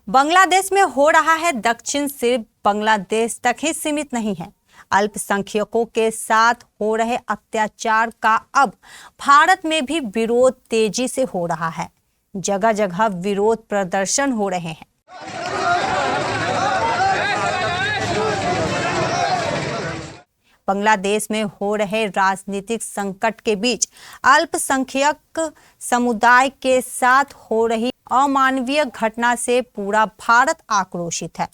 बांग्लादेश में हो रहा है दक्षिण सिर्फ बांग्लादेश तक ही सीमित नहीं है। अल्पसंख्यकों के साथ हो रहे अत्याचार का अब भारत में भी विरोध तेजी से हो रहा है। जगह जगह विरोध प्रदर्शन हो रहे हैं। बांग्लादेश में हो रहे राजनीतिक संकट के बीच अल्पसंख्यक समुदाय के साथ हो रही अमानवीय घटना से पूरा भारत आक्रोशित है।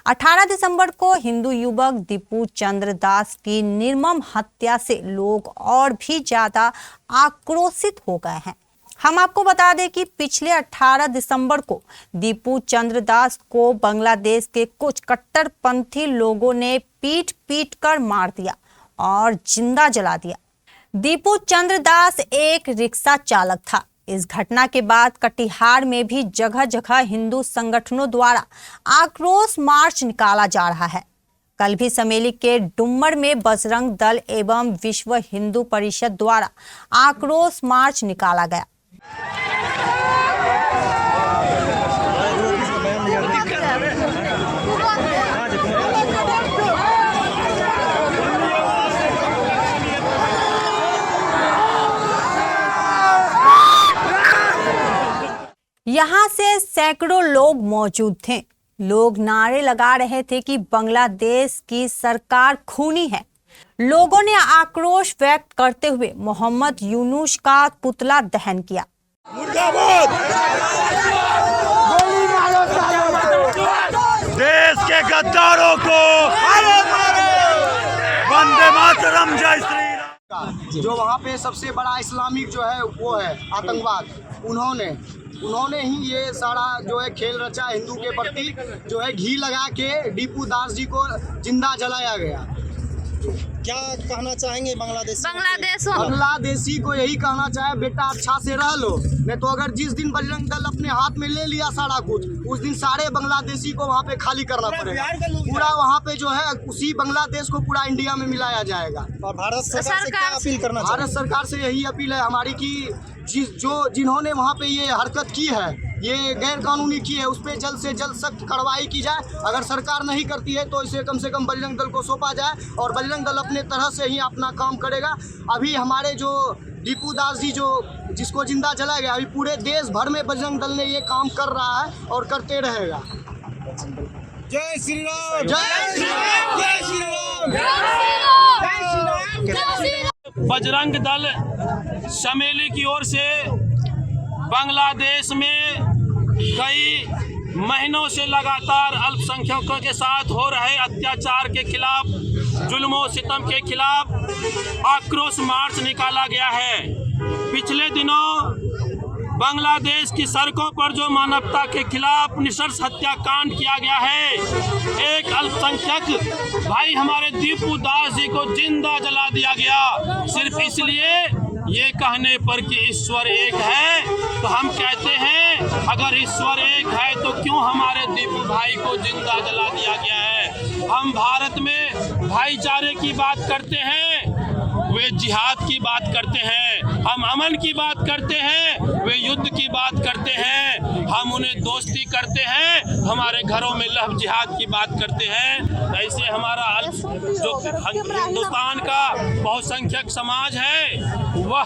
18 दिसंबर को हिंदू युवक दीपू चंद्र दास की निर्मम हत्या से लोग और भी ज्यादा आक्रोशित हो गए हैं। हम आपको बता दें कि पिछले 18 दिसंबर को दीपू चंद्र दास को बांग्लादेश के कुछ कट्टरपंथी लोगों ने पीट कर मार दिया और जिंदा जला दिया। दीपू चंद्र दास एक रिक्शा चालक था। इस घटना के बाद कटिहार में भी जगह जगह हिंदू संगठनों द्वारा आक्रोश मार्च निकाला जा रहा है। कल भी समेली के डुम्मर में बजरंग दल एवं विश्व हिंदू परिषद द्वारा आक्रोश मार्च निकाला गया। यहाँ से सैकड़ों लोग मौजूद थे। लोग नारे लगा रहे थे कि बांग्लादेश की सरकार खूनी है। लोगों ने आक्रोश व्यक्त करते हुए मोहम्मद यूनुस का पुतला दहन किया। देश के गद्दारों को वंदे मातरम, जय श्री राम। जो वहाँ पे सबसे बड़ा इस्लामिक जो है वो है आतंकवाद, उन्होंने ही ये सारा जो है खेल रचा। हिंदू के प्रति जो है घी लगा के दीपू दास जी को जिंदा जलाया गया। क्या कहना चाहेंगे बांग्लादेशी को यही कहना चाहे, बेटा अच्छा से रह लो, नहीं तो अगर जिस दिन बजरंग दल अपने हाथ में ले लिया सारा कुछ, उस दिन सारे बांग्लादेशी को वहाँ पे खाली करना पड़ेगा। पूरा वहाँ पे जो है उसी बांग्लादेश को पूरा इंडिया में मिलाया जाएगा। और भारत सरकार से क्या अपील करना चाहिए? भारत सरकार से यही अपील है हमारी कि जिन्होंने वहाँ पे ये हरकत की है, ये गैर कानूनी की है, उस पर जल्द से जल्द सख्त कार्रवाई की जाए। अगर सरकार नहीं करती है तो इसे कम से कम बजरंग दल को सौंपा जाए और बजरंग दल अपने तरह से ही अपना काम करेगा। अभी हमारे जो दीपू दास जी जिसको जिंदा जलाया गया, अभी पूरे देश भर में बजरंग दल ने ये काम कर रहा है और करते रहेगा। जय श्री राम, जय श्री राम, जय श्री राम, जय श्री राम। बजरंग दल समेली की ओर से बांग्लादेश में कई महीनों से लगातार अल्पसंख्यकों के साथ हो रहे अत्याचार के खिलाफ, जुल्मों सितम के खिलाफ आक्रोश मार्च निकाला गया है। पिछले दिनों बांग्लादेश की सड़कों पर जो मानवता के खिलाफ निशर्त हत्याकांड किया गया है, एक अल्पसंख्यक भाई हमारे दीपू दास जी को जिंदा जला दिया गया, सिर्फ इसलिए ये कहने पर कि ईश्वर एक है। तो हम कहते हैं अगर ईश्वर एक है तो क्यों हमारे दीपू भाई को जिंदा जला दिया गया है। हम भारत में भाईचारे की बात करते हैं, वे जिहाद की बात करते हैं। हम अमन की बात करते हैं, वे युद्ध की बात करते हैं। हम उन्हें दोस्ती करते हैं, हमारे घरों में लव जिहाद की बात करते हैं। ऐसे हमारा जो हिंदुस्तान का बहुसंख्यक समाज है वह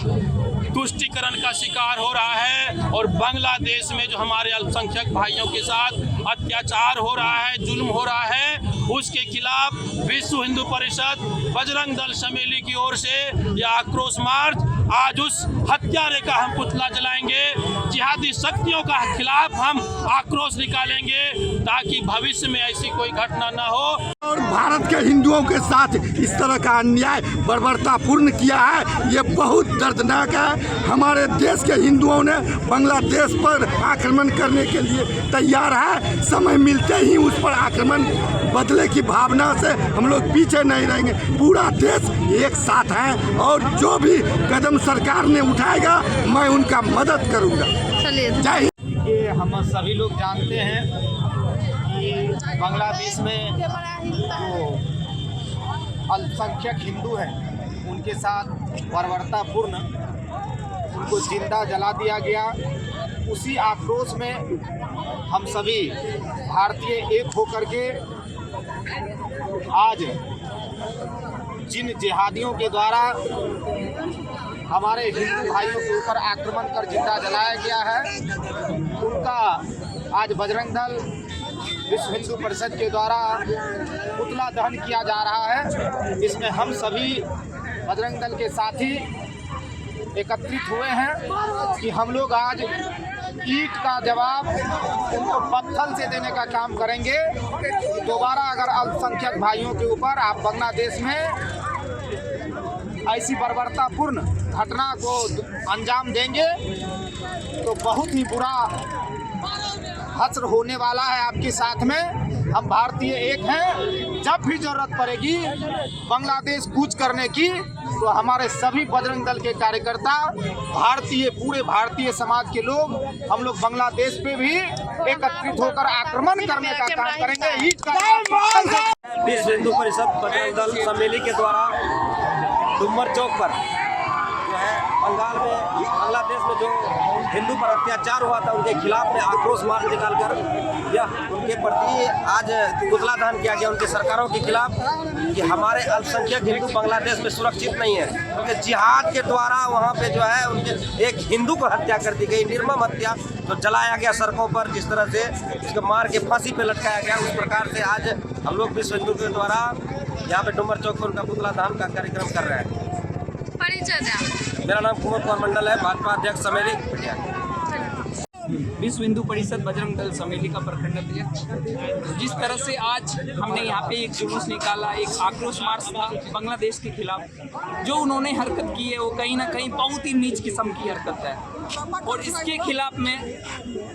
तुष्टीकरण का शिकार हो रहा है और बांग्लादेश में जो हमारे अल्पसंख्यक भाइयों के साथ अत्याचार हो रहा है, जुल्म हो रहा है, उसके खिलाफ विश्व हिंदू परिषद बजरंग दल समेली की ओर से यह आक्रोश मार्च, आज उस हत्यारे का हम पुतला जलाएंगे, जिहादी शक्तियों का खिलाफ हम आक्रोश निकालेंगे ताकि भविष्य में ऐसी कोई घटना न हो। और भारत के हिंदुओं के साथ इस तरह का अन्याय बर्बरतापूर्ण किया है, ये बहुत दर्दनाक है। हमारे देश के हिंदुओं ने बांग्लादेश पर आक्रमण करने के लिए तैयार है। समय मिलते ही उस पर आक्रमण बदले की भावना से हम लोग पीछे नहीं रहेंगे। पूरा देश एक साथ है और जो भी कदम सरकार ने उठाएगा मैं उनका मदद करूंगा। जय हिंद। ये हम सभी लोग जानते हैं कि बांग्लादेश में जो अल्पसंख्यक हिंदू हैं उनके साथ बर्बरतापूर्ण उनको जिंदा जला दिया गया। उसी आक्रोश में हम सभी भारतीय एक होकर के आज जिन जिहादियों के द्वारा हमारे हिंदू भाइयों के ऊपर आक्रमण कर जिंदा जलाया गया है, उनका आज बजरंग दल विश्व हिंदू परिषद के द्वारा पुतला दहन किया जा रहा है। इसमें हम सभी बजरंग दल के साथी एकत्रित हुए हैं कि हम लोग आज ईंट का जवाब उनको पत्थर से देने का काम करेंगे। दोबारा अगर अल्पसंख्यक भाइयों के ऊपर आप बांग्लादेश में ऐसी बर्बरतापूर्ण घटना को अंजाम देंगे तो बहुत ही बुरा हश्र होने वाला है आपके साथ में। हम भारतीय एक हैं। जब भी जरूरत पड़ेगी बांग्लादेश कूच करने की तो हमारे सभी बजरंग दल के कार्यकर्ता पूरे भारतीय समाज के लोग हम लोग बांग्लादेश पे भी एकत्रित होकर आक्रमण करने का काम करेंगे। विश्व हिंदू परिषद बजरंग दल सम्मेली के द्वारा डुमर चौक पर जो है बांग्लादेश में जो हिंदू पर अत्याचार हुआ था उनके खिलाफ में आक्रोश मार्च निकालकर यह उनके प्रति आज पुतला दहन किया गया उनके सरकारों के खिलाफ कि हमारे अल्पसंख्यक हिंदू बांग्लादेश में सुरक्षित नहीं है, क्योंकि जिहाद के द्वारा वहाँ पे जो है उनके एक हिंदू को हत्या कर दी गई, निर्मम हत्या, तो जलाया गया सड़कों पर, जिस तरह से उसको मार के फांसी पे लटकाया गया। उस प्रकार से आज हम लोग विश्व हिंदू के द्वारा यहाँ पे डुमर चौक पर उनका पुतला दहन का कार्यक्रम कर रहे हैं। मेरा नाम कुमार मंडल है, भाजपा अध्यक्ष समेली पटियाला। विश्व हिंदू परिषद बजरंग दल समेली का प्रखंड अध्यक्ष। जिस तरह से आज हमने यहाँ पे एक जुलूस निकाला, एक आक्रोश मार्च था बांग्लादेश के खिलाफ, जो उन्होंने हरकत की है वो कहीं ना कहीं बहुत ही नीच किस्म की हरकत है। और इसके खिलाफ में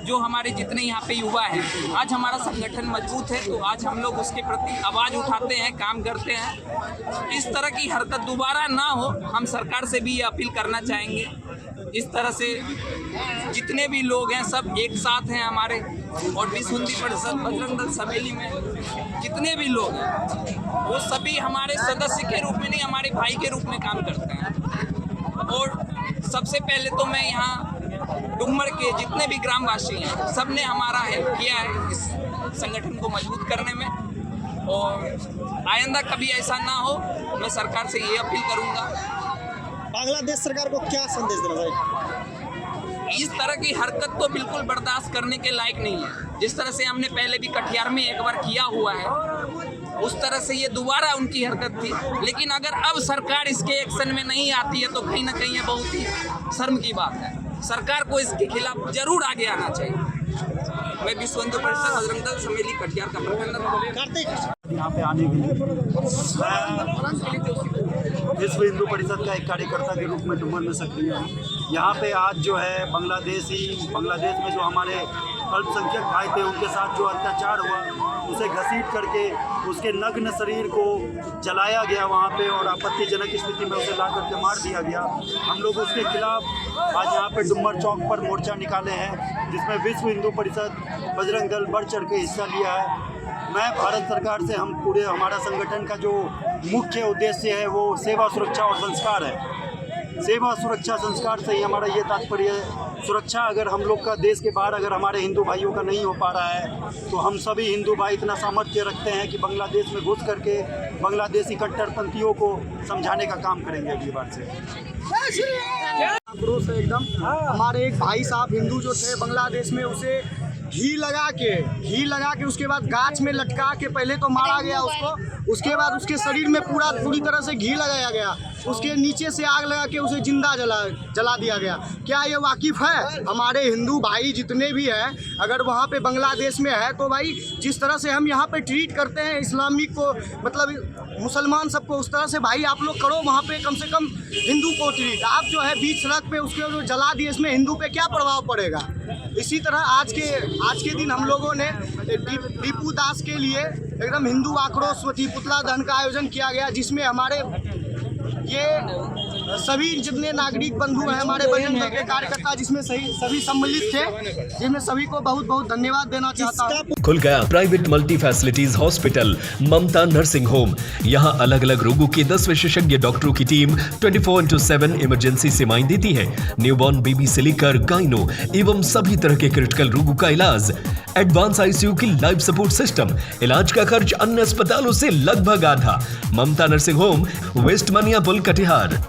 जो हमारे जितने यहाँ पे युवा हैं, आज हमारा संगठन मजबूत है, तो आज हम लोग उसके प्रति आवाज़ उठाते हैं, काम करते हैं। इस तरह की हरकत दोबारा ना हो, हम सरकार से भी ये अपील करना चाहेंगे। इस तरह से जितने भी लोग हैं सब एक साथ हैं हमारे, और विश्व हिंदू परिषद बजरंग दल समेली में जितने भी लोग हैं वो सभी हमारे सदस्य के रूप में नहीं, हमारे भाई के रूप में काम करते हैं। और सबसे पहले तो मैं यहाँ डुमर के जितने भी ग्रामवासी हैं सब ने हमारा हेल्प किया है इस संगठन को मजबूत करने में, और आइंदा कभी ऐसा ना हो, मैं सरकार से ये अपील करूँगा। बांग्लादेश सरकार को क्या संदेश देना चाहिए? इस तरह की हरकत तो बिल्कुल बर्दाश्त करने के लायक नहीं है। जिस तरह से हमने पहले भी कटिहार में एक बार किया हुआ है, उस तरह से ये दोबारा उनकी हरकत थी। लेकिन अगर अब सरकार इसके एक्शन में नहीं आती है तो कहीं ना कहीं ये बहुत ही शर्म की बात है। सरकार को इसके खिलाफ जरूर आगे आना चाहिए। मैं विश्व हिंदू परिषद बजरंग दल समेली कटिहार का प्रखंड यहाँ पे आने के लिए विश्व हिंदू परिषद का एक कार्यकर्ता के रूप में डुमर में सक्रिय हूँ। यहाँ पे आज जो है बांग्लादेश में जो हमारे अल्पसंख्यक भाई थे उनके साथ जो अत्याचार हुआ, उसे घसीट करके उसके नग्न शरीर को जलाया गया वहाँ पे, और आपत्तिजनक स्थिति में उसे ला करके मार दिया गया। हम लोग उसके खिलाफ आज यहाँ पे डुमर चौक पर मोर्चा निकाले हैं, जिसमें विश्व हिंदू परिषद बजरंग दल बढ़ चढ़ के हिस्सा लिया है। मैं भारत सरकार से हमारा संगठन का जो मुख्य उद्देश्य है वो सेवा, सुरक्षा और संस्कार है। सेवा, सुरक्षा, संस्कार से ही हमारा ये तात्पर्य है। सुरक्षा अगर हम लोग का देश के बाहर अगर हमारे हिंदू भाइयों का नहीं हो पा रहा है, तो हम सभी हिंदू भाई इतना सामर्थ्य रखते हैं कि बांग्लादेश में घुस करके बांग्लादेशी कट्टरपंथियों को समझाने का काम करेंगे अगली बार से। आक्रोश है एकदम। हमारे एक भाई साहब हिंदू जो थे बांग्लादेश में, उसे घी लगा के उसके बाद गाछ में लटका के पहले तो मारा गया उसको, उसके बाद उसके शरीर में पूरी तरह से घी लगाया गया, उसके नीचे से आग लगा के उसे जिंदा जला दिया गया। क्या ये वाकिफ है? हमारे हिंदू भाई जितने भी हैं अगर वहाँ पे बांग्लादेश में है तो भाई जिस तरह से हम यहाँ पे ट्रीट करते हैं इस्लामिक को, मतलब मुसलमान सबको, उस तरह से भाई आप लोग करो वहाँ पे कम से कम हिंदू को ट्रीट। आप जो है बीच सड़क पे उसके जो जला दिए, इसमें हिंदू पे क्या प्रभाव पड़ेगा? इसी तरह आज के दिन हम लोगों ने टीपू दास के लिए एकदम हिंदू आक्रोश पुतला दहन का आयोजन किया गया, जिसमें हमारे ये सभी जितने नागरिक बंधु हैं हमारे बजरंग दल के कार्यकर्ता जिसमें सभी सम्मिलित थे, जिनमें सभी को बहुत बहुत धन्यवाद देना चाहता हूँ। खुल गया प्राइवेट मल्टी फैसिलिटीज हॉस्पिटल ममता नर्सिंग होम। यहाँ अलग अलग रोगों के 10 विशेषज्ञ डॉक्टरों की टीम 24/7 इमरजेंसी सेवाएं देती है। न्यूबॉर्न बेबी से लेकर गाइनो एवं सभी तरह के क्रिटिकल रोगों का इलाज, एडवांस आईसीयू की लाइफ सपोर्ट सिस्टम, इलाज का खर्च अन्य अस्पतालों से लगभग आधा। ममता नर्सिंग होम, वेस्ट मनिया पुल, कटिहार।